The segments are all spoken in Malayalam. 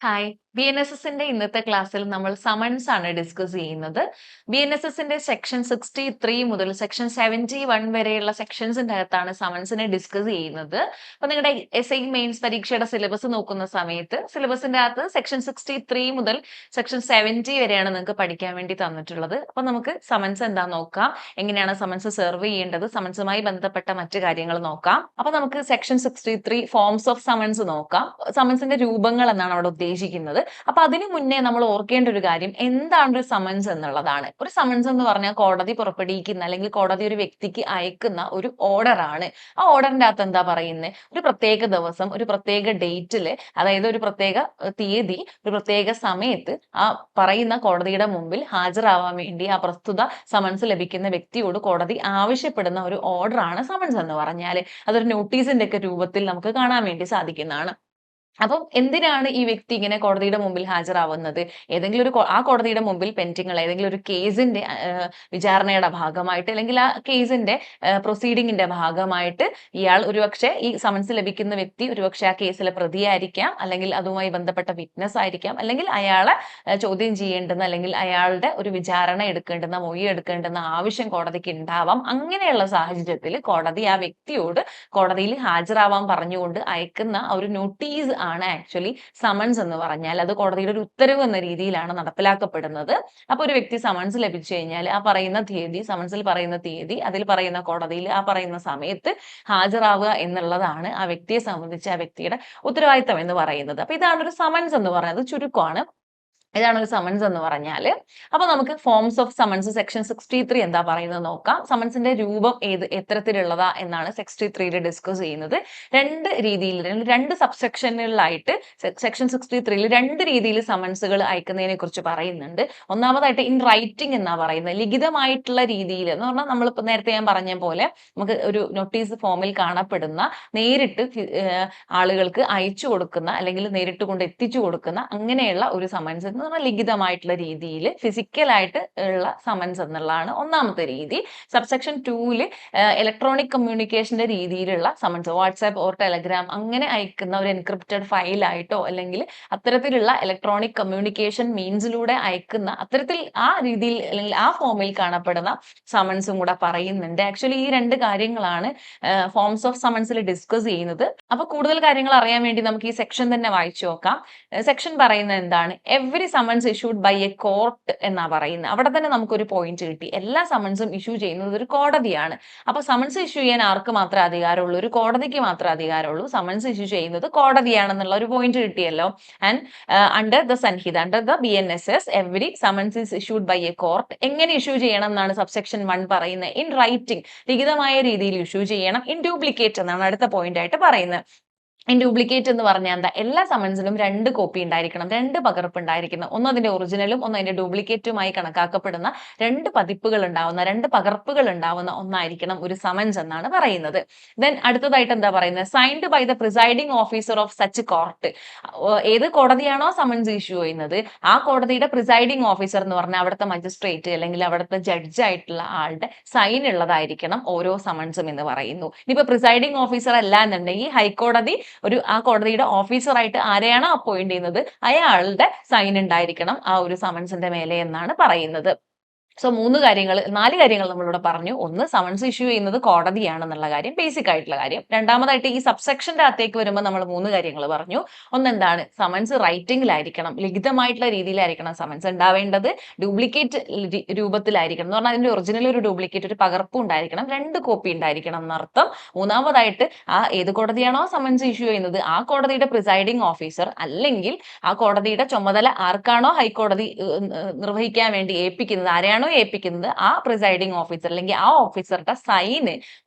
ഹായ്. ബി.എൻ.എസ്.എസിന്റെ ഇന്നത്തെ ക്ലാസ്സിൽ നമ്മൾ സമൻസ് ആണ് ഡിസ്കസ് ചെയ്യുന്നത്. ബി.എൻ.എസ്.എസിന്റെ സെക്ഷൻ 63 മുതൽ സെക്ഷൻ 71 വരെയുള്ള സെക്ഷൻസിന്റെ അകത്താണ് സമൻസിനെ ഡിസ്കസ് ചെയ്യുന്നത്. അപ്പൊ നിങ്ങളുടെ എസ്.ഐ മെയിൻസ് പരീക്ഷയുടെ സിലബസ് നോക്കുന്ന സമയത്ത് സിലബസിന്റെ അകത്ത് സെക്ഷൻ 63 മുതൽ സെക്ഷൻ 70 വരെയാണ് നിങ്ങൾക്ക് പഠിക്കാൻ വേണ്ടി തന്നിട്ടുള്ളത്. അപ്പൊ നമുക്ക് സമൻസ് എന്താ നോക്കാം, എങ്ങനെയാണ് സമൻസ് സെർവ് ചെയ്യേണ്ടത്, സമൻസുമായി ബന്ധപ്പെട്ട മറ്റു കാര്യങ്ങൾ നോക്കാം. അപ്പൊ നമുക്ക് സെക്ഷൻ 63 ഫോംസ് ഓഫ് സമൻസ് നോക്കാം. സമൻസിന്റെ രൂപങ്ങൾ എന്നാണ് അവിടെ ഉദ്ദേശിക്കുന്നത്. അപ്പൊ അതിനു മുന്നേ നമ്മൾ ഓർക്കേണ്ട ഒരു കാര്യം എന്താണ് ഒരു സമൻസ് എന്നുള്ളതാണ്. ഒരു സമൻസ് എന്ന് പറഞ്ഞാൽ കോടതി പുറപ്പെടുവിക്കുന്ന അല്ലെങ്കിൽ കോടതി ഒരു വ്യക്തിക്ക് അയക്കുന്ന ഒരു ഓർഡർ ആണ്. ആ ഓർഡറിന്റെ അകത്ത് എന്താ പറയുന്നത്, ഒരു പ്രത്യേക ദിവസം ഒരു പ്രത്യേക ഡേറ്റില്, അതായത് ഒരു പ്രത്യേക തീയതി ഒരു പ്രത്യേക സമയത്ത് ആ പറയുന്ന കോടതിയുടെ മുമ്പിൽ ഹാജരാവാൻ വേണ്ടി ആ പ്രസ്തുത സമൻസ് ലഭിക്കുന്ന വ്യക്തിയോട് കോടതി ആവശ്യപ്പെടുന്ന ഒരു ഓർഡർ ആണ് സമൻസ് എന്ന് പറഞ്ഞാല്. അതൊരു നോട്ടീസിന്റെ ഒക്കെ രൂപത്തിൽ നമുക്ക് കാണാൻ വേണ്ടി സാധിക്കുന്നതാണ്. അപ്പം എന്തിനാണ് ഈ വ്യക്തി ഇങ്ങനെ കോടതിയുടെ മുമ്പിൽ ഹാജരാവുന്നത്? ഏതെങ്കിലും ഒരു ആ കോടതിയുടെ മുമ്പിൽ പെൻഡിങ് ഉള്ള ഏതെങ്കിലും ഒരു കേസിന്റെ വിചാരണയുടെ ഭാഗമായിട്ട് അല്ലെങ്കിൽ ആ കേസിന്റെ പ്രൊസീഡിങ്ങിന്റെ ഭാഗമായിട്ട് ഇയാൾ ഒരുപക്ഷെ ഈ സമൻസ് ലഭിക്കുന്ന വ്യക്തി ഒരുപക്ഷെ ആ കേസിലെ പ്രതിയായിരിക്കാം, അല്ലെങ്കിൽ അതുമായി ബന്ധപ്പെട്ട വിറ്റ്നസ് ആയിരിക്കാം, അല്ലെങ്കിൽ അയാളെ ചോദ്യം ചെയ്യേണ്ടുന്ന അല്ലെങ്കിൽ അയാളുടെ ഒരു വിചാരണ എടുക്കേണ്ടുന്ന മൊഴി എടുക്കേണ്ടുന്ന ആവശ്യം കോടതിക്ക് ഉണ്ടാവാം. അങ്ങനെയുള്ള സാഹചര്യത്തിൽ കോടതി ആ വ്യക്തിയോട് കോടതിയിൽ ഹാജരാവാൻ പറഞ്ഞുകൊണ്ട് അയക്കുന്ന ഒരു നോട്ടീസ് ആണ് ആക്ച്വലി സമൻസ് എന്ന് പറഞ്ഞാൽ. അത് കോടതിയുടെ ഒരു ഉത്തരവ് എന്ന രീതിയിലാണ് നടപ്പിലാക്കപ്പെടുന്നത്. അപ്പൊ ഒരു വ്യക്തി സമൻസ് ലഭിച്ചു കഴിഞ്ഞാൽ ആ പറയുന്ന തീയതി, സമൻസിൽ പറയുന്ന തീയതി, അതിൽ പറയുന്ന കോടതിയിൽ ആ പറയുന്ന സമയത്ത് ഹാജരാവുക എന്നുള്ളതാണ് ആ വ്യക്തിയെ സംബന്ധിച്ച് ആ വ്യക്തിയുടെ ഉത്തരവാദിത്തം എന്ന് പറയുന്നത്. അപ്പൊ ഇതാണ് ഒരു സമൻസ് എന്ന് പറയുന്നത്, ചുരുക്കമാണ്. ഇതാണ് ഒരു സമൻസ് എന്ന് പറഞ്ഞാല്. അപ്പൊ നമുക്ക് ഫോംസ് ഓഫ് സമൻസ് സെക്ഷൻ 63 എന്താ പറയുന്നത് നോക്കാം. സമൻസിന്റെ രൂപം എത്തരത്തിലുള്ളതാ എന്നാണ് 63 ഡിസ്കസ് ചെയ്യുന്നത്. രണ്ട് രീതിയിൽ, രണ്ട് സബ്സെക്ഷനുകളിലായിട്ട് സെക്ഷൻ 63 രണ്ട് രീതിയിൽ സമൻസുകൾ അയക്കുന്നതിനെ കുറിച്ച് പറയുന്നുണ്ട്. ഒന്നാമതായിട്ട് ഇൻ റൈറ്റിംഗ് എന്നാ പറയുന്നത്, ലിഖിതമായിട്ടുള്ള രീതിയിൽ എന്ന് പറഞ്ഞാൽ നമ്മളിപ്പോ നേരത്തെ ഞാൻ പറഞ്ഞ പോലെ നമുക്ക് ഒരു നോട്ടീസ് ഫോമിൽ കാണപ്പെടുന്ന, നേരിട്ട് ആളുകൾക്ക് അയച്ചു കൊടുക്കുന്ന അല്ലെങ്കിൽ നേരിട്ട് കൊണ്ട് എത്തിച്ചു കൊടുക്കുന്ന അങ്ങനെയുള്ള ഒരു സമൻസ് എന്ന് പറഞ്ഞാൽ ലിഖിതമായിട്ടുള്ള രീതിയിൽ ഫിസിക്കലായിട്ട് ഉള്ള സമൻസ് എന്നുള്ളതാണ് ഒന്നാമത്തെ രീതി. സബ്സെക്ഷൻ 2 ഇലക്ട്രോണിക് കമ്മ്യൂണിക്കേഷന്റെ രീതിയിലുള്ള സമൻസ്, വാട്സാപ്പ് ഓർ ടെലഗ്രാം അങ്ങനെ അയക്കുന്ന ഒരു എൻക്രിപ്റ്റഡ് ഫയലായിട്ടോ അല്ലെങ്കിൽ അത്തരത്തിലുള്ള ഇലക്ട്രോണിക് കമ്മ്യൂണിക്കേഷൻ മീൻസിലൂടെ അയക്കുന്ന അത്തരത്തിൽ ആ രീതിയിൽ അല്ലെങ്കിൽ ആ ഫോമിൽ കാണപ്പെടുന്ന സമൻസും കൂടെ പറയുന്നുണ്ട്. ആക്ച്വലി ഈ രണ്ട് കാര്യങ്ങളാണ് ഫോംസ് ഓഫ് സമൻസിൽ ഡിസ്കസ് ചെയ്യുന്നത്. അപ്പൊ കൂടുതൽ കാര്യങ്ങൾ അറിയാൻ വേണ്ടി നമുക്ക് ഈ സെക്ഷൻ തന്നെ വായിച്ചു നോക്കാം. സെക്ഷൻ പറയുന്നത് എന്താണ്, every summons issued by a court എന്നാ പറയുന്നത്. അവിടെ തന്നെ നമുക്കൊരു പോയിന്റ് കിട്ടി. എല്ലാ സമൻസും ഇഷ്യൂ ചെയ്യുന്നത് ഒരു കോടതിയാണ്. അപ്പൊ സമൻസ് ഇഷ്യൂ ചെയ്യാൻ ആർക്ക് മാത്രമേ അധികാരമുള്ളൂ? ഒരു കോടതിക്ക് മാത്രമേ അധികാരമുള്ളൂ. സമൻസ് ഇഷ്യൂ ചെയ്യുന്നത് കോടതിയാണെന്നുള്ള ഒരു പോയിന്റ് കിട്ടിയല്ലോ. And under the Sanhita, under the BNSS, every summons is issued by a court. എങ്ങനെ ഇഷ്യൂ ചെയ്യണം എന്നാണ് സബ്സെക്ഷൻ 1 പറയുന്നത്. ഇൻ റൈറ്റിംഗ്, ലിഖിതമായ രീതിയിൽ ഇഷ്യൂ ചെയ്യണം. ഇൻ ഡ്യൂപ്ലിക്കേറ്റ് എന്നാണ് അടുത്ത പോയിന്റ് ആയിട്ട് പറയുന്നത്. ഇൻ ഡ്യൂപ്ലിക്കേറ്റ് എന്ന് പറഞ്ഞാൽ എന്താ, എല്ലാ സമൻസിനും രണ്ട് കോപ്പി ഉണ്ടായിരിക്കണം, രണ്ട് പകർപ്പ് ഉണ്ടായിരിക്കണം. ഒന്ന് അതിന്റെ ഒറിജിനലും ഒന്ന് അതിന്റെ ഡ്യൂപ്ലിക്കേറ്റുമായി കണക്കാക്കപ്പെടുന്ന രണ്ട് പതിപ്പുകൾ ഉണ്ടാവുന്ന, രണ്ട് പകർപ്പുകൾ ഉണ്ടാവുന്ന ഒന്നായിരിക്കണം ഒരു സമൻസ് എന്നാണ് പറയുന്നത്. ദെൻ അടുത്തതായിട്ട് എന്താ പറയുന്നത്, signed by the presiding officer of such court. ഏത് കോടതിയാണോ സമൻസ് ഇഷ്യൂ ചെയ്യുന്നത് ആ കോടതിയുടെ പ്രിസൈഡിംഗ് ഓഫീസർ എന്ന് പറഞ്ഞാൽ അവിടുത്തെ മജിസ്ട്രേറ്റ് അല്ലെങ്കിൽ അവിടുത്തെ ജഡ്ജ് ആയിട്ടുള്ള ആളുടെ സൈൻ ഉള്ളതായിരിക്കണം ഓരോ സമൻസും എന്ന് പറയുന്നു. ഇനിയിപ്പോ പ്രിസൈഡിംഗ് ഓഫീസർ അല്ല എന്നുണ്ടെങ്കിൽ ഹൈക്കോടതി ആ കോടതിയുടെ ഓഫീസറായിട്ട് ആരെയാണോ അപ്പോയിന്റ് ചെയ്യുന്നത് അയാളുടെ സൈൻ ഉണ്ടായിരിക്കണം ആ ഒരു സമൻസിന്റെ മേലെ എന്നാണ് പറയുന്നത്. സോ നാല് കാര്യങ്ങൾ നമ്മളിവിടെ പറഞ്ഞു. ഒന്ന്, സമൻസ് ഇഷ്യൂ ചെയ്യുന്നത് കോടതിയാണെന്നുള്ള കാര്യം, ബേസിക് ആയിട്ടുള്ള കാര്യം. രണ്ടാമതായിട്ട് ഈ സബ്സെക്ഷന്റെ അകത്തേക്ക് വരുമ്പോൾ നമ്മൾ മൂന്ന് കാര്യങ്ങൾ പറഞ്ഞു. ഒന്നെന്താണ്, സമൻസ് റൈറ്റിംഗിലായിരിക്കണം, ലിഖിതമായിട്ടുള്ള രീതിയിലായിരിക്കണം സമൻസ് ഉണ്ടാവേണ്ടത്. ഡ്യൂപ്ലിക്കേറ്റ് രൂപത്തിലായിരിക്കണം എന്ന് പറഞ്ഞാൽ അതിന്റെ ഒറിജിനൽ ഒരു ഡ്യൂപ്ലിക്കേറ്റ്, ഒരു പകർപ്പ് ഉണ്ടായിരിക്കണം, രണ്ട് കോപ്പി ഉണ്ടായിരിക്കണം എന്നർത്ഥം. മൂന്നാമതായിട്ട് ഏത് കോടതിയാണോ സമൻസ് ഇഷ്യൂ ചെയ്യുന്നത് ആ കോടതിയുടെ പ്രിസൈഡിംഗ് ഓഫീസർ അല്ലെങ്കിൽ ആ കോടതിയുടെ ചുമതല ആർക്കാണോ ഹൈക്കോടതി നിർവഹിക്കാൻ വേണ്ടി ഏൽപ്പിക്കുന്നത്, ആരെയാണോ ഏൽപ്പിക്കുന്നത് ആ പ്രിസൈഡിംഗ് ഓഫീസർ അല്ലെങ്കിൽ ആ ഓഫീസറുടെ സൈന്,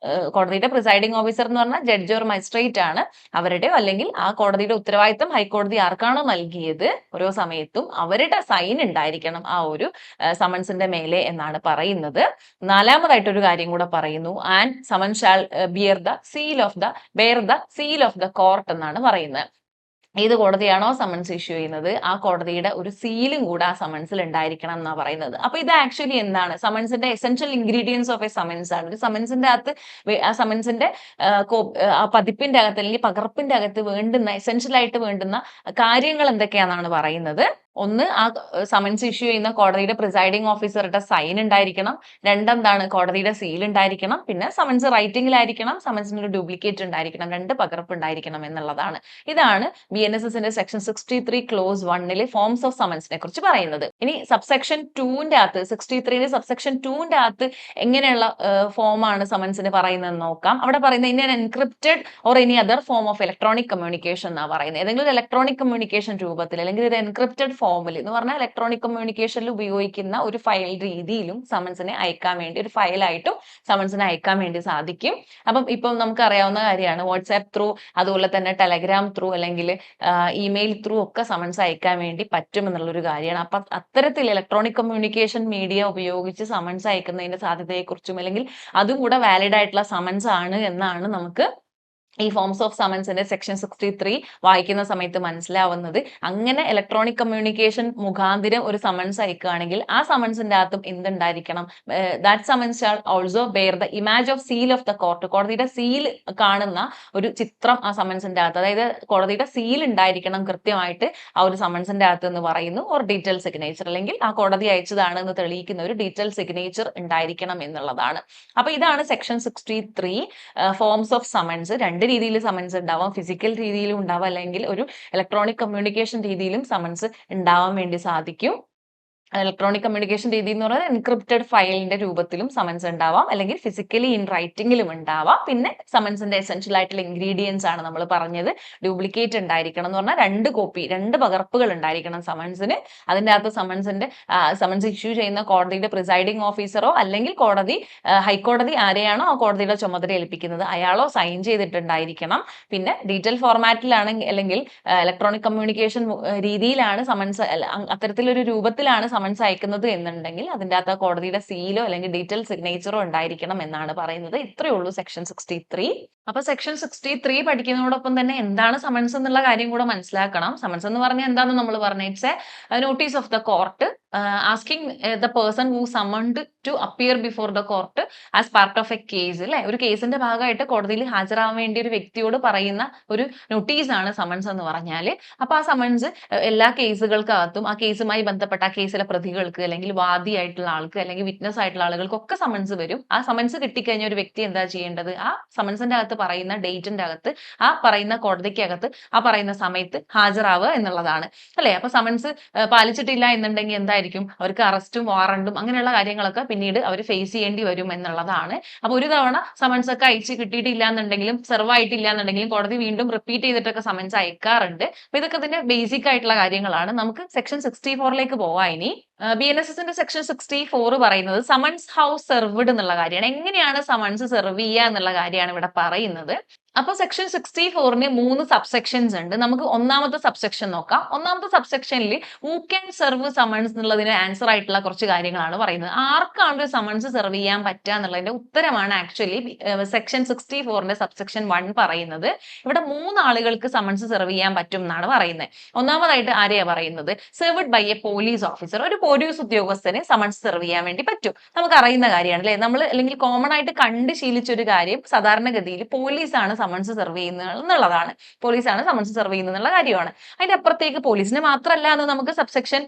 കോടതിയുടെ പ്രിസൈഡിംഗ് ഓഫീസർ എന്ന് പറഞ്ഞാൽ ജഡ്ജ് ഓർ മജിസ്ട്രേറ്റ് ആണ്, അവരുടെയോ അല്ലെങ്കിൽ ആ കോടതിയുടെ ഉത്തരവാദിത്തം ഹൈക്കോടതി ആർക്കാണോ നൽകിയത് ഓരോ സമയത്തും അവരുടെ സൈൻ ഉണ്ടായിരിക്കണം ആ ഒരു സമൻസിന്റെ മേലെ എന്നാണ് പറയുന്നത്. നാലാമതായിട്ട് ഒരു കാര്യം കൂടെ പറയുന്നു, and summon shall bear the seal of the court എന്നാണ് പറയുന്നത്. ഏത് കോടതിയാണോ സമൻസ് ഇഷ്യൂ ചെയ്യുന്നത് ആ കോടതിയുടെ ഒരു സീലും കൂടെ ആ സമൻസിൽ ഉണ്ടായിരിക്കണം എന്നാ പറയുന്നത്. അപ്പൊ ഇത് ആക്ച്വലി എന്താണ്, സമൻസിന്റെ essential ingredients of a summons ആണ്. ഒരു സമൻസിന്റെ അകത്ത് ആ സമൻസിന്റെ ആ പതിപ്പിന്റെ അകത്ത് അല്ലെങ്കിൽ പകർപ്പിന്റെ അകത്ത് വേണ്ടുന്ന എസെൻഷ്യൽ ആയിട്ട് വേണ്ടുന്ന കാര്യങ്ങൾ എന്തൊക്കെയാണെന്നാണ് പറയുന്നത്. ഒന്ന്, ആ സമൻസ് ഇഷ്യൂ ചെയ്യുന്ന കോടതിയുടെ പ്രിസൈഡിംഗ് ഓഫീസറുടെ സൈൻ ഉണ്ടായിരിക്കണം. രണ്ടെന്താണ്, കോടതിയുടെ സീൽ ഉണ്ടായിരിക്കണം. പിന്നെ സമൻസ് റൈറ്റിംഗിലായിരിക്കണം, സമൻസിന് ഒരു ഡ്യൂപ്ലിക്കേറ്റ് ഉണ്ടായിരിക്കണം, 2 പകർപ്പ് ഉണ്ടായിരിക്കണം എന്നുള്ളതാണ്. ഇതാണ് BNSSന്റെ സെക്ഷൻ 63 ക്ലോസ് 1 ഫോംസ് ഓഫ് സമൻസിനെ കുറിച്ച് പറയുന്നത്. ഇനി സബ്സെക്ഷൻ 2ന്റെ അകത്ത് 63 സബ്സെക്ഷൻ 2ന്റെ അകത്ത് എങ്ങനെയുള്ള ഫോമാണ് സമൻസിന് പറയുന്നത് നോക്കാം. അവിടെ പറയുന്നത് in encrypted or any other form of electronic communication എന്നാണ് പറയുന്നത്. ഏതെങ്കിലും ഒരു ഇലക്ട്രോണിക് കമ്മ്യൂണിക്കേഷൻ രൂപത്തിൽ അല്ലെങ്കിൽ ഒരു എൻക്രിപ്റ്റഡ് ഫോമിൽ എന്ന് പറഞ്ഞാൽ ഇലക്ട്രോണിക് കമ്മ്യൂണിക്കേഷനിൽ ഉപയോഗിക്കുന്ന ഒരു ഫയൽ രീതിയിലും സമൻസിനെ അയക്കാൻ വേണ്ടി, ഒരു ഫയലായിട്ടും സമൻസിനെ അയക്കാൻ വേണ്ടി സാധിക്കും. അപ്പം ഇപ്പം നമുക്ക് അറിയാവുന്ന കാര്യമാണ്, വാട്സാപ്പ് ത്രൂ, അതുപോലെ തന്നെ ടെലഗ്രാം ത്രൂ അല്ലെങ്കിൽ ഇമെയിൽ ത്രൂ ഒക്കെ സമൻസ് അയക്കാൻ വേണ്ടി പറ്റും എന്നുള്ളൊരു കാര്യമാണ്. അപ്പം അത്തരത്തിൽ ഇലക്ട്രോണിക് കമ്മ്യൂണിക്കേഷൻ മീഡിയ ഉപയോഗിച്ച് സമൻസ് അയക്കുന്നതിന്റെ സാധ്യതയെക്കുറിച്ചും അല്ലെങ്കിൽ അതും കൂടെ വാലിഡ് ആയിട്ടുള്ള സമൻസ് ആണ് എന്നാണ് നമുക്ക് ഈ ഫോംസ് ഓഫ് സമൻസിന്റെ സെക്ഷൻ 63 വായിക്കുന്ന സമയത്ത് മനസ്സിലാവുന്നത്. അങ്ങനെ ഇലക്ട്രോണിക് കമ്മ്യൂണിക്കേഷൻ മുഖാന്തിരം ഒരു സമൻസ് അയക്കുകയാണെങ്കിൽ ആ സമൻസിന്റെ അകത്തും എന്തുണ്ടായിരിക്കണം, that summons shall also bear the image of seal of the court. കോടതിയുടെ സീൽ കാണുന്ന ഒരു ചിത്രം ആ സമൻസിന്റെ അകത്ത്, അതായത് കോടതിയുടെ സീൽ ഉണ്ടായിരിക്കണം കൃത്യമായിട്ട് ആ ഒരു സമൻസിന്റെ അകത്ത് എന്ന് പറയുന്നു. ഓർ ഡീറ്റെയിൽ സിഗ്നേച്ചർ, അല്ലെങ്കിൽ ആ കോടതി അയച്ചതാണ് എന്ന് തെളിയിക്കുന്ന ഒരു ഡീറ്റെയിൽ സിഗ്നേച്ചർ ഉണ്ടായിരിക്കണം എന്നുള്ളതാണ്. അപ്പൊ ഇതാണ് സെക്ഷൻ 63 ഫോംസ് ഓഫ് സമൻസ്. 2 രീതിയിൽ സമൻസ് ഉണ്ടാവാം, ഫിസിക്കൽ രീതിയിലും ഉണ്ടാവാം, അല്ലെങ്കിൽ ഒരു ഇലക്ട്രോണിക് കമ്മ്യൂണിക്കേഷൻ രീതിയിലും സമൻസ് ഉണ്ടാവാൻ വേണ്ടി സാധിക്കും. ഇലക്ട്രോണിക് കമ്മ്യൂണിക്കേഷൻ രീതി എന്ന് പറയുന്നത് എൻക്രിപ്റ്റഡ് ഫയലിന്റെ രൂപത്തിലും സമൻസ് ഉണ്ടാവാം, അല്ലെങ്കിൽ ഫിസിക്കലി ഇൻ റൈറ്റിംഗിലും ഉണ്ടാവാം. പിന്നെ സമൻസിന്റെ എസെൻഷ്യൽ ആയിട്ടുള്ള ഇൻഗ്രീഡിയൻസ് ആണ് നമ്മൾ പറഞ്ഞത്. ഡ്യൂപ്ലിക്കേറ്റ് ഉണ്ടായിരിക്കണം എന്ന് പറഞ്ഞാൽ 2 കോപ്പി, 2 പകർപ്പുകൾ ഉണ്ടായിരിക്കണം സമൻസിന്. അതിന്റെ അകത്ത് സമൻസ് ഇഷ്യൂ ചെയ്യുന്ന കോടതിയുടെ പ്രിസൈഡിംഗ് ഓഫീസറോ അല്ലെങ്കിൽ കോടതി ഹൈക്കോടതി ആരെയാണോ ആ കോടതിയുടെ ചുമതല ഏൽപ്പിക്കുന്നത് അയാളോ സൈൻ ചെയ്തിട്ടുണ്ടായിരിക്കണം. പിന്നെ ഡീറ്റെയിൽ ഫോർമാറ്റിലാണെങ്കിൽ അല്ലെങ്കിൽ ഇലക്ട്രോണിക് കമ്മ്യൂണിക്കേഷൻ രീതിയിലാണ് സമൻസ്, അത്തരത്തിലൊരു രൂപത്തിലാണ് സമൻസ് അയക്കുന്നത് എന്നുണ്ടെങ്കിൽ അതിൻ്റെ അകത്ത് കോടതിയുടെ സീലോ അല്ലെങ്കിൽ ഡീറ്റെയിൽ സിഗ്നേച്ചറോ ഉണ്ടായിരിക്കണം എന്നാണ് പറയുന്നത്. ഇത്രയേ ഉള്ളൂ സെക്ഷൻ 63. അപ്പൊ സെക്ഷൻ 63 പഠിക്കുന്നതോടൊപ്പം തന്നെ എന്താണ് സമൻസ് എന്നുള്ള കാര്യം കൂടെ മനസ്സിലാക്കണം. സമൻസ് എന്ന് പറഞ്ഞാൽ എന്താണെന്ന് നമ്മൾ പറഞ്ഞു, it's a notice of the court asking the person who summoned to appear before the court as part of a case. അല്ലെ, ഒരു കേസിന്റെ ഭാഗമായിട്ട് കോടതിയിൽ ഹാജരാവാൻ വേണ്ടി ഒരു വ്യക്തിയോട് പറയുന്ന ഒരു നോട്ടീസാണ് സമൻസ് എന്ന് പറഞ്ഞാൽ. അപ്പൊ ആ സമൻസ് എല്ലാ കേസുകൾക്കകത്തും ആ കേസുമായി ബന്ധപ്പെട്ട ആ കേസിലെ പ്രതികൾക്ക് അല്ലെങ്കിൽ വാദിയായിട്ടുള്ള ആൾക്ക് അല്ലെങ്കിൽ വിറ്റ്നസ് ആയിട്ടുള്ള ആളുകൾക്കൊക്കെ സമൻസ് വരും. ആ സമൻസ് കിട്ടിക്കഴിഞ്ഞ ഒരു വ്യക്തി എന്താ ചെയ്യേണ്ടത്, ആ സമൻസിന്റെ അകത്ത് പറയുന്ന ഡേറ്റിന്റെ അകത്ത് ആ പറയുന്ന കോടതിക്കകത്ത് ആ പറയുന്ന സമയത്ത് ഹാജരാവുക എന്നുള്ളതാണ്. അല്ലെ, അപ്പൊ സമൻസ് പാലിച്ചിട്ടില്ല എന്നുണ്ടെങ്കിൽ എന്തായിരിക്കും, അവർക്ക് അറസ്റ്റും വാറണ്ടും അങ്ങനെയുള്ള കാര്യങ്ങളൊക്കെ പിന്നീട് അവർ ഫേസ് ചെയ്യേണ്ടി വരും എന്നുള്ളതാണ്. അപ്പൊ ഒരു തവണ സമൻസ് ഒക്കെ അയച്ച് കിട്ടിയിട്ടില്ല എന്നുണ്ടെങ്കിലും സെർവ് ആയിട്ടില്ല എന്നുണ്ടെങ്കിലും കോടതി വീണ്ടും റിപ്പീറ്റ് ചെയ്തിട്ടൊക്കെ സമൻസ് അയക്കാറുണ്ട്. അപ്പൊ ഇതൊക്കെ ഇതിന്റെ ബേസിക് ആയിട്ടുള്ള കാര്യങ്ങളാണ്. നമുക്ക് സെക്ഷൻ 64ലേക്ക് പോവാം. ഇനി BNSSന്റെ സെക്ഷൻ 64 പറയുന്നത് സമൻസ് ഹൗസ് സെർവ്ഡ് എന്നുള്ള കാര്യമാണ്. എങ്ങനെയാണ് സമൻസ് സെർവ് ചെയ്യുക എന്നുള്ള കാര്യമാണ് ഇവിടെ പറയുന്നത്. അപ്പൊ സെക്ഷൻ 64ന് 3 സബ്സെക്ഷൻസ് ഉണ്ട്. നമുക്ക് ഒന്നാമത്തെ സബ്സെക്ഷൻ നോക്കാം. ഒന്നാമത്തെ സബ്സെക്ഷനിൽ ഹൂ ക്യാൻ സെർവ് സമൻസ് എന്നുള്ളതിന് ആൻസർ ആയിട്ടുള്ള കുറച്ച് കാര്യങ്ങളാണ് പറയുന്നത്. ആർക്കാണ് ഒരു സമൻസ് സെർവ് ചെയ്യാൻ പറ്റുക എന്നുള്ളതിന്റെ ഉത്തരമാണ് ആക്ച്വലി സെക്ഷൻ 64ന്റെ സബ്സെക്ഷൻ 1 പറയുന്നത്. ഇവിടെ 3 ആളുകൾക്ക് സമൻസ് സെർവ് ചെയ്യാൻ പറ്റും എന്നാണ് പറയുന്നത്. ഒന്നാമതായിട്ട് ആരെയാ പറയുന്നത്, served by a police officer. ഒരു പോലീസ് ഉദ്യോഗസ്ഥന് സമൻസ് സെർവ് ചെയ്യാൻ വേണ്ടി പറ്റും. നമുക്ക് അറിയുന്ന കാര്യമാണ് അല്ലെ, നമ്മൾ അല്ലെങ്കിൽ കോമൺ ആയിട്ട് കണ്ട് ശീലിച്ച ഒരു കാര്യം സാധാരണഗതിയിൽ പോലീസാണ് സമൻസ് സെർവ് ചെയ്യുന്നത് എന്നുള്ളതാണ്. പോലീസാണ് സമൻസ് സെർവ് ചെയ്യുന്നത് എന്നുള്ള കാര്യമാണ്. അതിന്റെ അപ്പുറത്തേക്ക് പോലീസിന് മാത്രമല്ല എന്ന് നമുക്ക് സബ്സെക്ഷൻ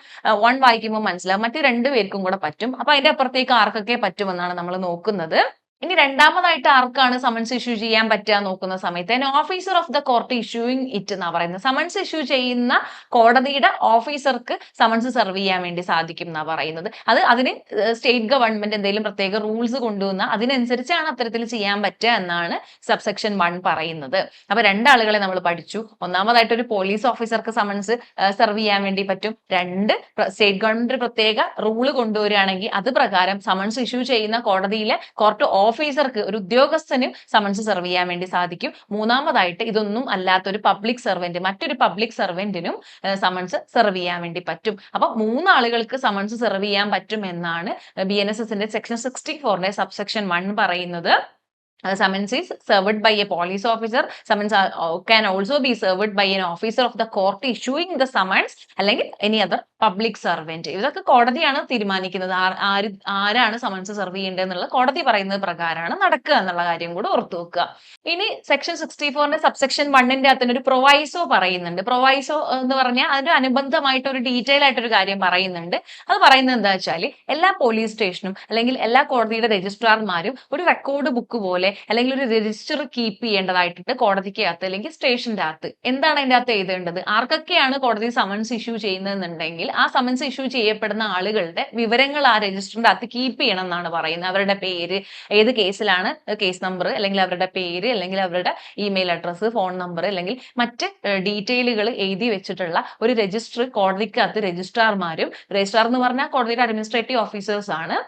1 വായിക്കുമ്പോൾ മനസ്സിലാവും, മറ്റു 2 പേർക്കും കൂടെ പറ്റും. അപ്പൊ അതിന്റെ അപ്പുറത്തേക്ക് ആർക്കൊക്കെ പറ്റുമെന്നാണ് നമ്മൾ നോക്കുന്നത്. ഇനി രണ്ടാമതായിട്ട് ആർക്കാണ് സമൻസ് ഇഷ്യൂ ചെയ്യാൻ പറ്റുക നോക്കുന്ന സമയത്ത് officer of the court issuing it എന്നാ പറയുന്നത്. സമൻസ് ഇഷ്യൂ ചെയ്യുന്ന കോടതിയുടെ ഓഫീസർക്ക് സമൻസ് സെർവ് ചെയ്യാൻ വേണ്ടി സാധിക്കും എന്നാ പറയുന്നത്. അതിന് സ്റ്റേറ്റ് ഗവൺമെന്റ് എന്തെങ്കിലും പ്രത്യേക റൂൾസ് കൊണ്ടുവന്ന അതിനനുസരിച്ചാണ് അത്തരത്തിൽ ചെയ്യാൻ പറ്റുക എന്നാണ് സബ്സെക്ഷൻ 1 പറയുന്നത്. അപ്പൊ 2 ആളുകളെ നമ്മൾ പഠിച്ചു. ഒന്നാമതായിട്ട് ഒരു പോലീസ് ഓഫീസർക്ക് സമൻസ് സെർവ് ചെയ്യാൻ വേണ്ടി പറ്റും. 2, സ്റ്റേറ്റ് ഗവൺമെന്റ് പ്രത്യേക റൂള് കൊണ്ടുവരികയാണെങ്കിൽ അത് പ്രകാരം സമൻസ് ഇഷ്യൂ ചെയ്യുന്ന കോർട്ട് ഓഫീസർക്ക്, ഒരു ഉദ്യോഗസ്ഥന് സമൻസ് സെർവ് ചെയ്യാൻ വേണ്ടി സാധിക്കും. മൂന്നാമതായിട്ട് ഇതൊന്നും അല്ലാത്ത ഒരു പബ്ലിക് സർവന്റ്, മറ്റൊരു പബ്ലിക് സർവന്റിനും സമൻസ് സെർവ് ചെയ്യാൻ വേണ്ടി പറ്റും. അപ്പൊ 3 ആളുകൾക്ക് സമൻസ് സെർവ് ചെയ്യാൻ പറ്റും എന്നാണ് BNSSന്റെ സെക്ഷൻ 64ന്റെ സബ്സെക്ഷൻ 1 പറയുന്നത്. summons is served by a police officer. Summons can also be served by an officer of the court issuing the summons അല്ലെങ്കിൽ any other public servant. ഇതൊക്കെ കോടതിയാണ് തീരുമാനിക്കുന്നത്. ആരാണ് സമൻസ് സെർവ് ചെയ്യേണ്ടത് എന്നുള്ളത് കോടതി പറയുന്നത് പ്രകാരമാണ് നടക്കുക എന്നുള്ള കാര്യം കൂടെ ഓർത്തു വെക്കുക. ഇനി സെക്ഷൻ 64ന്റെ സബ്സെക്ഷൻ 1ന്റെ അകത്ത് ഒരു പ്രൊവൈസോ പറയുന്നുണ്ട്. പ്രൊവൈസോ എന്ന് പറഞ്ഞാൽ അതിന് അനുബന്ധമായിട്ട് ഒരു ഡീറ്റെയിൽ ആയിട്ട് ഒരു കാര്യം പറയുന്നുണ്ട്. അത് പറയുന്നത് എന്താ വെച്ചാൽ എല്ലാ പോലീസ് സ്റ്റേഷനും അല്ലെങ്കിൽ എല്ലാ കോടതിയുടെ രജിസ്ട്രാർമാരും ഒരു റെക്കോർഡ് ബുക്ക് പോലെ അല്ലെങ്കിൽ ഒരു രജിസ്റ്റർ കീപ്പ് ചെയ്യേണ്ടതായിട്ടുണ്ട് കോടതിക്കകത്ത് അല്ലെങ്കിൽ സ്റ്റേഷന്റെ അകത്ത്. എന്താണ് അതിന്റെ അകത്ത് എഴുതേണ്ടത്? ആർക്കൊക്കെയാണ് കോടതി സമൻസ് ഇഷ്യൂ ചെയ്യുന്നതെന്നുണ്ടെങ്കിൽ ആ സമൻസ് ഇഷ്യൂ ചെയ്യപ്പെടുന്ന ആളുകളുടെ വിവരങ്ങൾ ആ രജിസ്റ്ററിന്റെ അകത്ത് കീപ്പ് ചെയ്യണം എന്നാണ് പറയുന്നത്. അവരുടെ പേര്, ഏത് കേസിലാണ് കേസ് നമ്പർ, അല്ലെങ്കിൽ അവരുടെ പേര്, അല്ലെങ്കിൽ അവരുടെ ഇമെയിൽ അഡ്രസ്സ്, ഫോൺ നമ്പർ, അല്ലെങ്കിൽ മറ്റ് ഡീറ്റെയിലുകൾ എഴുതി വെച്ചിട്ടുള്ള ഒരു രജിസ്റ്റർ കോടതിക്കകത്ത് രജിസ്ട്രാർമാരും, രജിസ്ട്രാർ എന്ന് പറഞ്ഞാൽ കോടതിയുടെ അഡ്മിനിസ്ട്രേറ്റീവ് ഓഫീസേഴ്സ് ആണ്,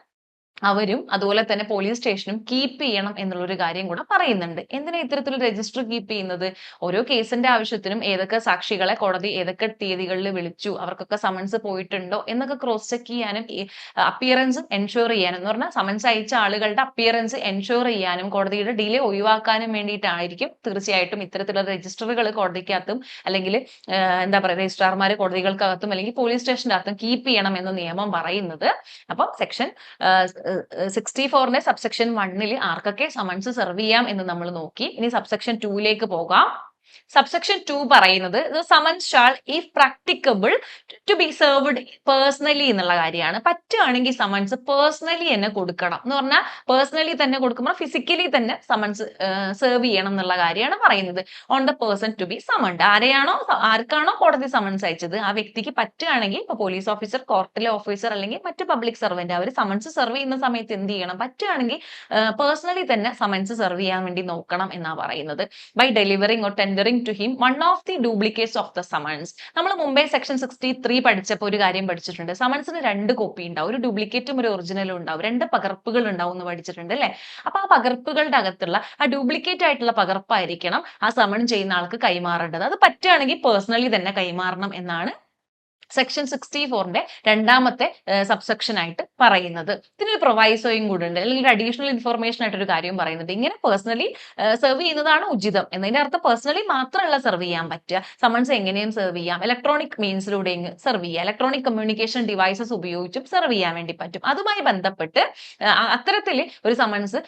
അവരും അതുപോലെ തന്നെ പോലീസ് സ്റ്റേഷനും കീപ്പ് ചെയ്യണം എന്നുള്ളൊരു കാര്യം കൂടെ പറയുന്നുണ്ട്. എന്തിനാ ഇത്തരത്തിലൊരു രജിസ്റ്റർ കീപ്പ് ചെയ്യുന്നത്? ഓരോ കേസിന്റെ ആവശ്യത്തിനും ഏതൊക്കെ സാക്ഷികളെ കോടതി ഏതൊക്കെ തീയതികളിൽ വിളിച്ചു, അവർക്കൊക്കെ സമൻസ് പോയിട്ടുണ്ടോ എന്നൊക്കെ ക്രോസ് ചെക്ക് ചെയ്യാനും അപ്പിയറൻസ് എൻഷുർ ചെയ്യാനും, എന്ന് പറഞ്ഞാൽ സമൻസ് അയച്ച ആളുകളുടെ അപ്പിയറൻസ് എൻഷുർ ചെയ്യാനും കോടതിയുടെ ഡിലേ ഒഴിവാക്കാനും വേണ്ടിയിട്ടായിരിക്കും തീർച്ചയായിട്ടും ഇത്തരത്തിലുള്ള രജിസ്റ്ററുകൾ കോടതിക്കകത്തും അല്ലെങ്കിൽ എന്താ പറയുക രജിസ്ട്രാർമാർ കോടതികൾക്കകത്തും അല്ലെങ്കിൽ പോലീസ് സ്റ്റേഷന്റെ അകത്തും കീപ്പ് ചെയ്യണം എന്ന നിയമം പറയുന്നത്. അപ്പൊ സെക്ഷൻ 64ന്റെ സബ്സെക്ഷൻ 1ൽ ആർക്കൊക്കെ സമൻസ് സെർവ് ചെയ്യാം എന്ന് നമ്മൾ നോക്കി. ഇനി സബ്സെക്ഷൻ 2ലേക്ക് പോകാം. സബ്സെക്ഷൻ 2 പറയുന്നത് summons shall if practicable to be served personally എന്നുള്ള കാര്യമാണ്. പറ്റുകയാണെങ്കിൽ സമൻസ് പേഴ്സണലി തന്നെ കൊടുക്കണം എന്ന് പറഞ്ഞാൽ പേഴ്സണലി തന്നെ കൊടുക്കുമ്പോൾ ഫിസിക്കലി തന്നെ സമൻസ് സെർവ് ചെയ്യണം എന്നുള്ള കാര്യമാണ് പറയുന്നത്. On the person to be summoned, ആർക്കാണോ കോടതി സമൻസ് അയച്ചത് ആ വ്യക്തിക്ക് പറ്റുകയാണെങ്കിൽ ഇപ്പൊ പോലീസ് ഓഫീസർ, കോർട്ടിലെ ഓഫീസർ അല്ലെങ്കിൽ മറ്റ് പബ്ലിക് സർവന്റ് അവർ സമൻസ് സെർവ് ചെയ്യുന്ന സമയത്ത് എന്ത് ചെയ്യണം? പറ്റുകയാണെങ്കിൽ പേഴ്സണലി തന്നെ സമൻസ് സെർവ് ചെയ്യാൻ വേണ്ടി നോക്കണം എന്നാ പറയുന്നത്. By delivering or tendering to him one of the duplicates of the summons. നമ്മൾ മുമ്പേ സെക്ഷൻ 63 പഠിച്ചപ്പോൾ ഒരു കാര്യം പഠിച്ചിട്ടുണ്ട്. സമൻസിന് 2 കോപ്പി ഉണ്ടാവും, ഒരു ഡ്യൂപ്ലിക്കേറ്റും ഒരു ഒറിജിനലും ഉണ്ടാവും, 2 പകർപ്പുകൾ ഉണ്ടാവും എന്ന് പഠിച്ചിട്ടുണ്ട് അല്ലെ? അപ്പൊ ആ പകർപ്പുകളുടെ അകത്തുള്ള ആ ഡ്യൂപ്ലിക്കേറ്റ് ആയിട്ടുള്ള പകർപ്പായിരിക്കണം ആ സമൺ ചെയ്യുന്ന ആൾക്ക് കൈമാറേണ്ടത്. അത് പറ്റുകയാണെങ്കിൽ പേഴ്സണലി തന്നെ കൈമാറണം എന്നാണ് സെക്ഷൻ 64ന്റെ രണ്ടാമത്തെ സബ്സെക്ഷൻ ആയിട്ട് പറയുന്നത്. ഇതിനൊരു പ്രൊവൈസോയും കൂടെ ഉണ്ട്, അല്ലെങ്കിൽ അഡീഷണൽ ഇൻഫർമേഷൻ ആയിട്ടൊരു കാര്യം പറയുന്നത്. ഇങ്ങനെ പേഴ്സണലി സെർവ് ചെയ്യുന്നതാണ് ഉചിതം എന്നതിന്റെ അർത്ഥം പേഴ്സണലി മാത്രമല്ല സെർവ് ചെയ്യാൻ പറ്റുക, സമൻസ് എങ്ങനെയും സെർവ് ചെയ്യാം, ഇലക്ട്രോണിക് മീൻസിലൂടെയും സെർവ് ചെയ്യാം, ഇലക്ട്രോണിക് കമ്മ്യൂണിക്കേഷൻ ഡിവൈസസ് ഉപയോഗിച്ചും സെർവ് ചെയ്യാൻ വേണ്ടി പറ്റും. അതുമായി ബന്ധപ്പെട്ട് അത്തരത്തിൽ ഒരു സമൻസ്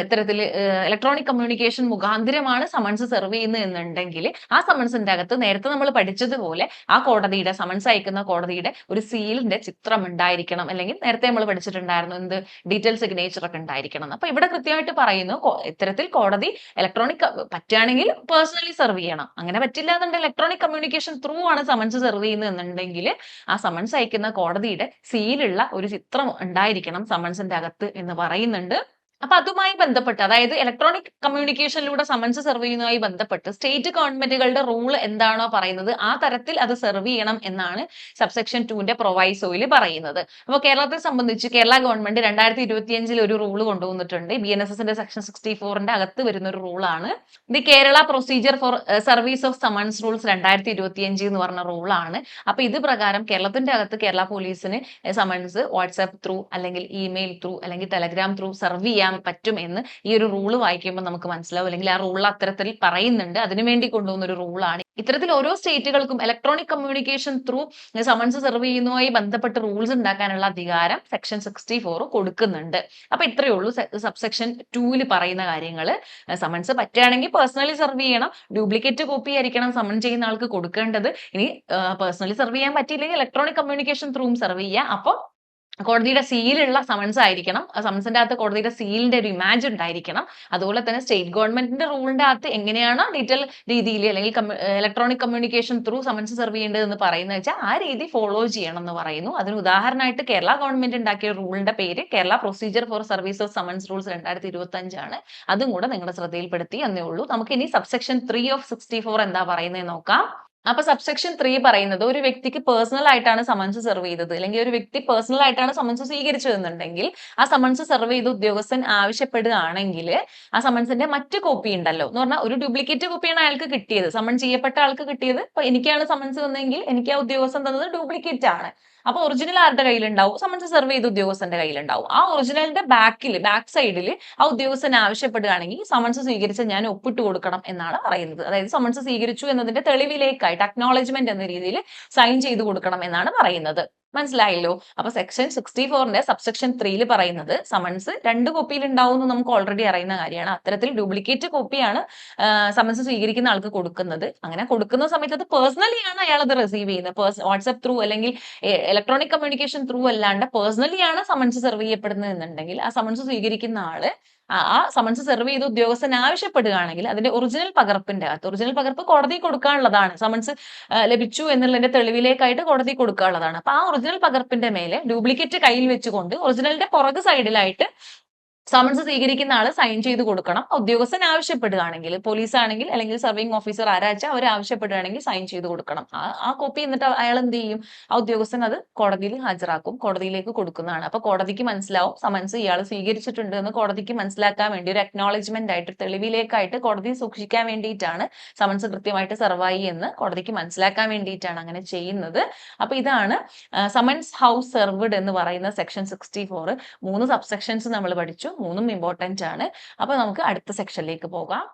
ഇത്തരത്തിൽ ഇലക്ട്രോണിക് കമ്മ്യൂണിക്കേഷൻ മുഖാന്തരമാണ് സമൻസ് സെർവ് ചെയ്യുന്നത് എന്നുണ്ടെങ്കിൽ ആ സമൻസിന്റെ അകത്ത് നേരത്തെ നമ്മൾ പഠിച്ചതുപോലെ ആ കോടതിയുടെ സമൻസ് കോടതിയുടെ ഒരു സീലിന്റെ ചിത്രം ഉണ്ടായിരിക്കണം, അല്ലെങ്കിൽ നേരത്തെ നമ്മൾ പഠിച്ചിട്ടുണ്ടായിരുന്നു എന്ത് ഡീറ്റെയിൽ സിഗ്നേച്ചർ ഒക്കെ ഉണ്ടായിരിക്കണം. അപ്പൊ ഇവിടെ കൃത്യമായിട്ട് പറയുന്നു ഇത്തരത്തിൽ കോടതി ഇലക്ട്രോണിക് പറ്റുകയാണെങ്കിൽ പേഴ്സണലി സെർവ് ചെയ്യണം, അങ്ങനെ പറ്റില്ല എന്നുണ്ടെങ്കിൽ ഇലക്ട്രോണിക് കമ്മ്യൂണിക്കേഷൻ ത്രൂ ആണ് സമൻസ് സെർവ് ചെയ്യുന്നത് എന്നുണ്ടെങ്കിൽ ആ സമൻസ് അയക്കുന്ന കോടതിയുടെ സീലുള്ള ഒരു ചിത്രം ഉണ്ടായിരിക്കണം സമൻസിന്റെ അകത്ത് എന്ന് പറയുന്നുണ്ട്. അപ്പൊ അതുമായി ബന്ധപ്പെട്ട്, അതായത് ഇലക്ട്രോണിക് കമ്മ്യൂണിക്കേഷനിലൂടെ സമൻസ് സെർവ് ചെയ്യുന്നതുമായി ബന്ധപ്പെട്ട് സ്റ്റേറ്റ് ഗവൺമെന്റുകളുടെ റൂൾ എന്താണോ പറയുന്നത് ആ തരത്തിൽ അത് സെർവ് ചെയ്യണം എന്നാണ് സബ്സെക്ഷൻ 2ന്റെ പ്രൊവൈസോയിൽ പറയുന്നത്. അപ്പോൾ കേരളത്തെ സംബന്ധിച്ച് കേരള ഗവൺമെന്റ് 2025 ഒരു റൂൾ കൊണ്ടുവന്നിട്ടുണ്ട്. BNSSന്റെ സെക്ഷൻ 64ന്റെ അകത്ത് വരുന്ന ഒരു റൂളാണ് the Kerala procedure for service of summons rules 2025 എന്ന് പറഞ്ഞ റൂളാണ്. അപ്പൊ ഇത് പ്രകാരം കേരളത്തിന്റെ അകത്ത് കേരള പോലീസിന് സമൻസ് വാട്സാപ്പ് ത്രൂ അല്ലെങ്കിൽ ഇമെയിൽ ത്രൂ അല്ലെങ്കിൽ ടെലഗ്രാം ത്രൂ സെർവ് ചെയ്യാൻ പറ്റും എന്ന് ഈ ഒരു റൂള് വായിക്കുമ്പോൾ നമുക്ക് മനസ്സിലാവും, അല്ലെങ്കിൽ ആ റൂൾ അത്തരത്തിൽ പറയുന്നുണ്ട്. അതിനുവേണ്ടി കൊണ്ടുവന്ന ഒരു റൂളാണ്. ഇത്തരത്തിൽ ഓരോ സ്റ്റേറ്റുകൾക്കും electronic communication through summons serve ചെയ്യുന്നതുമായി ബന്ധപ്പെട്ട് റൂൾസ് ഉണ്ടാക്കാനുള്ള അധികാരം സെക്ഷൻ 64 കൊടുക്കുന്നുണ്ട്. അപ്പൊ ഇത്രയേ ഉള്ളൂ സബ്സെക്ഷൻ 2ൽ പറയുന്ന കാര്യങ്ങൾ. സമൻസ് പറ്റുകയാണെങ്കിൽ പേഴ്സണലി സെർവ് ചെയ്യണം, ഡ്യൂപ്ലിക്കേറ്റ് കോപ്പി ആയിരിക്കണം സമൺ ചെയ്യുന്ന ആൾക്ക് കൊടുക്കേണ്ടത്. ഇനി പേഴ്സണലി സെർവ് ചെയ്യാൻ പറ്റിയില്ലെങ്കിൽ ഇലക്ട്രോണിക് കമ്മ്യൂണിക്കേഷൻ ത്രൂവും സെർവ് ചെയ്യാം. അപ്പൊ കോടതിയുടെ സീലുള്ള സമൻസ് ആയിരിക്കണം, സമൻസിന്റെ അകത്ത് കോടതിയുടെ സീലിന്റെ ഒരു ഇമേജ് ഉണ്ടായിരിക്കണം. അതുപോലെ തന്നെ സ്റ്റേറ്റ് ഗവൺമെന്റിന്റെ റൂളിന്റെ അകത്ത് എങ്ങനെയാണ് ഡീറ്റെയിൽ രീതിയിൽ അല്ലെങ്കിൽ electronic communication through summons serve ചെയ്യേണ്ടതെന്ന് പറയുന്നത് വെച്ചാൽ ആ രീതി ഫോളോ ചെയ്യണം എന്ന് പറയുന്നു. അതിന് ഉദാഹരണമായിട്ട് കേരള ഗവൺമെന്റ് ഉണ്ടാക്കിയ റൂളിന്റെ പേര് Kerala procedure for service of summons rules 2025 ആണ്. അതും കൂടെ നിങ്ങളുടെ ശ്രദ്ധയിൽപ്പെടുത്തി എന്നേ ഉള്ളൂ. നമുക്ക് ഇനി സബ്സെക്ഷൻ 3 ഓഫ് 64 എന്താ പറയുന്നത് നോക്കാം. അപ്പൊ സബ്സെക്ഷൻ 3 പറയുന്നത് ഒരു വ്യക്തിക്ക് പേഴ്സണൽ ആയിട്ടാണ് സമൻസ് സെർവ് ചെയ്തത്, അല്ലെങ്കിൽ ഒരു വ്യക്തി പേഴ്സണൽ ആയിട്ടാണ് സമൻസ് സ്വീകരിച്ചതെന്നുണ്ടെങ്കിൽ ആ സമൻസ് സെർവ് ചെയ്ത ഉദ്യോഗസ്ഥൻ ആവശ്യപ്പെടുകയാണെങ്കിൽ ആ സമൻസിന്റെ മറ്റു കോപ്പി ഉണ്ടല്ലോ എന്ന് പറഞ്ഞാൽ ഒരു ഡ്യൂപ്ലിക്കേറ്റ് കോപ്പിയാണ് അയാൾക്ക് കിട്ടിയത്, സമൺ ചെയ്യപ്പെട്ട ആൾക്ക് കിട്ടിയത്. ഇപ്പൊ എനിക്കാണ് സമൻസ് വന്നെങ്കിൽ എനിക്ക് ആ ഉദ്യോഗസ്ഥൻ തന്നത് ഡ്യൂപ്ലിക്കേറ്റ് ആണ്. അപ്പൊ ഒറിജിനൽ ആരുടെ കയ്യിലുണ്ടാവും? സമൻസ് സെർവ് ചെയ്ത ഉദ്യോഗസ്ഥന്റെ കയ്യിലുണ്ടാവും. ആ ഒറിജിനലിന്റെ ബാക്ക് സൈഡിൽ ആ ഉദ്യോഗസ്ഥൻ ആവശ്യപ്പെടുകയാണെങ്കിൽ സമൻസ് സ്വീകരിച്ച ഞാൻ ഒപ്പിട്ട് കൊടുക്കണം എന്നാണ് പറയുന്നത്. അതായത് സമൻസ് സ്വീകരിച്ചു എന്നതിന്റെ തെളിവിലേക്കായിട്ട് അക്നോളജ്മെന്റ് എന്ന രീതിയിൽ സൈൻ ചെയ്ത് കൊടുക്കണം എന്നാണ് പറയുന്നത്. മനസ്സിലായല്ലോ? അപ്പൊ സെക്ഷൻ 64ന്റെ സബ്സെക്ഷൻ 3 പറയുന്നത് സമൻസ് രണ്ട് കോപ്പിയിൽ ഉണ്ടാവും എന്ന് നമുക്ക് ഓൾറെഡി അറിയുന്ന കാര്യമാണ്. അത്തരത്തിൽ ഡ്യൂപ്ലിക്കേറ്റ് കോപ്പിയാണ് സമൻസ് സ്വീകരിക്കുന്ന ആൾക്ക് കൊടുക്കുന്നത്. അങ്ങനെ കൊടുക്കുന്ന സമയത്ത് അത് പേഴ്സണലി ആണ് അയാൾ അത് റിസീവ് ചെയ്യുന്നത്. വാട്സ്ആപ്പ് ത്രൂ അല്ലെങ്കിൽ ഇലക്ട്രോണിക് കമ്മ്യൂണിക്കേഷൻ ത്രൂ അല്ലാണ്ട് പേഴ്സണലി ആണ് സമൻസ് സെർവ് ചെയ്യപ്പെടുന്നത് എന്നുണ്ടെങ്കിൽ ആ സമൻസ് സ്വീകരിക്കുന്ന ആള് ആ സമൻസ് സെർവ് ചെയ്ത ഉദ്യോഗസ്ഥൻ ആവശ്യപ്പെടുകയാണെങ്കിൽ അതിന്റെ ഒറിജിനൽ പകർപ്പിന്റെ അകത്ത്, ഒറിജിനൽ പകർപ്പ് കോടതി കൊടുക്കാനുള്ളതാണ്, സമൻസ് ലഭിച്ചു എന്നുള്ളതിന്റെ തെളിവിലേക്കായിട്ട് കോടതി കൊടുക്കാനുള്ളതാണ്. അപ്പൊ ആ ഒറിജിനൽ പകർപ്പിന്റെ മേലെ ഡ്യൂപ്ലിക്കേറ്റ് കയ്യിൽ വെച്ചുകൊണ്ട് ഒറിജിനലിന്റെ പുറകു സൈഡിലായിട്ട് സമൻസ് സ്വീകരിക്കുന്ന ആള് സൈൻ ചെയ്ത് കൊടുക്കണം. ഉദ്യോഗസ്ഥൻ ആവശ്യപ്പെടുകയാണെങ്കിൽ, പോലീസ് ആണെങ്കിൽ അല്ലെങ്കിൽ സർവിംഗ് ഓഫീസർ ആരാച്ചാൽ അവർ ആവശ്യപ്പെടുകയാണെങ്കിൽ സൈൻ ചെയ്ത് കൊടുക്കണം. ആ കോപ്പി എന്നിട്ട് അയാൾ എന്ത് ചെയ്യും? ആ ഉദ്യോഗസ്ഥൻ അത് കോടതിയിൽ ഹാജരാക്കും, കോടതിയിലേക്ക് കൊടുക്കുന്നതാണ്. അപ്പൊ കോടതിക്ക് മനസ്സിലാവും സമൻസ് ഇയാൾ സ്വീകരിച്ചിട്ടുണ്ട് എന്ന്. കോടതിക്ക് മനസ്സിലാക്കാൻ വേണ്ടി ഒരു അക്നോളജ്മെന്റ് ആയിട്ട്, തെളിവിലേക്കായിട്ട് കോടതി സൂക്ഷിക്കാൻ വേണ്ടിയിട്ടാണ് സമൻസ് കൃത്യമായിട്ട് സർവായി എന്ന് കോടതിക്ക് മനസ്സിലാക്കാൻ വേണ്ടിയിട്ടാണ് അങ്ങനെ ചെയ്യുന്നത്. അപ്പൊ ഇതാണ് സമൻസ് ഹൗസ് സെർവ്ഡ് എന്ന് പറയുന്ന സെക്ഷൻ 64. 3 സബ്സെക്ഷൻസ് നമ്മൾ പഠിച്ചു, മൂന്നും ഇമ്പോർട്ടന്റ് ആണ്. അപ്പൊ നമുക്ക് അടുത്ത സെക്ഷനിലേക്ക് പോകാം.